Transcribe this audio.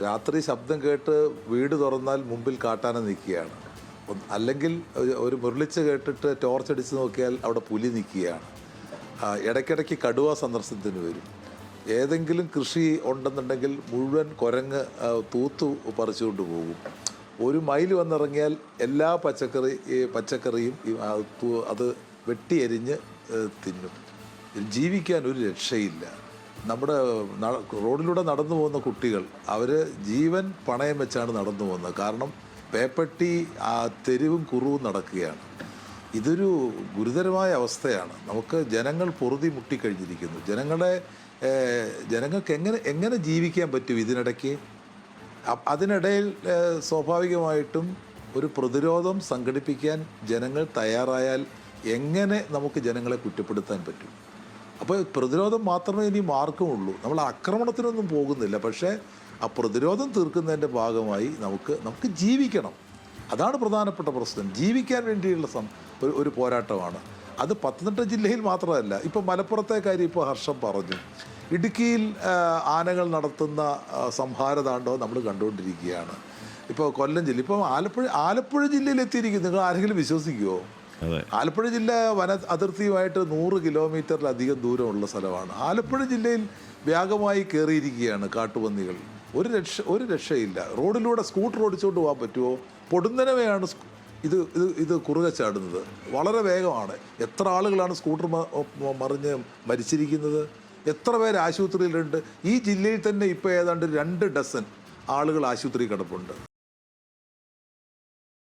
രാത്രി ശബ്ദം കേട്ട് വീട് തുറന്നാൽ മുമ്പിൽ കാട്ടാന നിൽക്കുകയാണ്. അല്ലെങ്കിൽ ഒരു മുരളിച്ച കേട്ടിട്ട് ടോർച്ച് അടിച്ച് നോക്കിയാൽ അവിടെ പുലി നിൽക്കുകയാണ്. ഇടയ്ക്കിടയ്ക്ക് കടുവ സന്ദർശനത്തിന് വരും. ഏതെങ്കിലും കൃഷി ഉണ്ടെന്നുണ്ടെങ്കിൽ മുഴുവൻ കുരങ്ങ് തൂത്തു പറിച്ചുകൊണ്ട് പോകും. ഒരു മൈൽ വന്നിറങ്ങിയാൽ എല്ലാ പച്ചക്കറിയും അത് വെട്ടിയെരിഞ്ഞ് തിന്നും. ജീവിക്കാൻ ഒരു രക്ഷയില്ല. നമ്മുടെ റോഡിലൂടെ നടന്നു പോകുന്ന കുട്ടികൾ അവർ ജീവൻ പണയം വെച്ചാണ് നടന്നു പോകുന്നത്. കാരണം പേപ്പട്ടി തെരുവും കുറുവും നടക്കുകയാണ്. ഇതൊരു ഗുരുതരമായ അവസ്ഥയാണ്. നമുക്ക് ജനങ്ങൾ പൊറുതി മുട്ടിക്കഴിഞ്ഞിരിക്കുന്നു. ജനങ്ങൾക്ക് എങ്ങനെ ജീവിക്കാൻ പറ്റും ഇതിനിടയ്ക്ക്? അതിനിടയിൽ സ്വാഭാവികമായിട്ടും ഒരു പ്രതിരോധം സംഘടിപ്പിക്കാൻ ജനങ്ങൾ തയ്യാറായാൽ എങ്ങനെ നമുക്ക് ജനങ്ങളെ കുറ്റപ്പെടുത്താൻ പറ്റും? അപ്പോൾ പ്രതിരോധം മാത്രമേ ഇനി മാർഗമുള്ളൂ. നമ്മൾ ആക്രമണത്തിനൊന്നും പോകുന്നില്ല. പക്ഷേ ആ പ്രതിരോധം തീർക്കുന്നതിൻ്റെ ഭാഗമായി നമുക്ക് ജീവിക്കണം. അതാണ് പ്രധാനപ്പെട്ട പ്രശ്നം. ജീവിക്കാൻ വേണ്ടിയുള്ള ഒരു പോരാട്ടമാണ് അത്. പത്തനംതിട്ട ജില്ലയിൽ മാത്രമല്ല, ഇപ്പോൾ മലപ്പുറത്തെ കാര്യം ഇപ്പോൾ ഹർഷം പറഞ്ഞു. ഇടുക്കിയിൽ ആനകൾ നടത്തുന്ന സംഹാരതാണ്ഡവം നമ്മൾ കണ്ടുകൊണ്ടിരിക്കുകയാണ്. ഇപ്പോൾ കൊല്ലം ജില്ല, ഇപ്പോൾ ആലപ്പുഴ ജില്ലയിൽ എത്തിയിരിക്കുന്നു. നിങ്ങൾ ആരെങ്കിലും വിശ്വസിക്കുമോ? ആലപ്പുഴ ജില്ല വന അതിർത്തിയുമായിട്ട് 100 കിലോമീറ്ററിലധികം ദൂരമുള്ള സ്ഥലമാണ്. ആലപ്പുഴ ജില്ലയിൽ വ്യാപകമായി കയറിയിരിക്കുകയാണ് കാട്ടുപന്നികൾ. ഒരു രക്ഷയില്ല. റോഡിലൂടെ സ്കൂട്ടർ ഓടിച്ചുകൊണ്ട് പോകാൻ പറ്റുമോ? പൊടുന്നനവെയാണ് ഇത് കുറുകെ ചാടുന്നത്. വളരെ വേഗമാണ്. എത്ര ആളുകളാണ് സ്കൂട്ടർ മറിഞ്ഞ് മരിച്ചിരിക്കുന്നത്? എത്ര പേര് ആശുപത്രിയിലുണ്ട്? ഈ ജില്ലയിൽ തന്നെ ഇപ്പോൾ ഏതാണ്ട് 2 ഡസൻ ആളുകൾ ആശുപത്രി കിടപ്പുണ്ട്.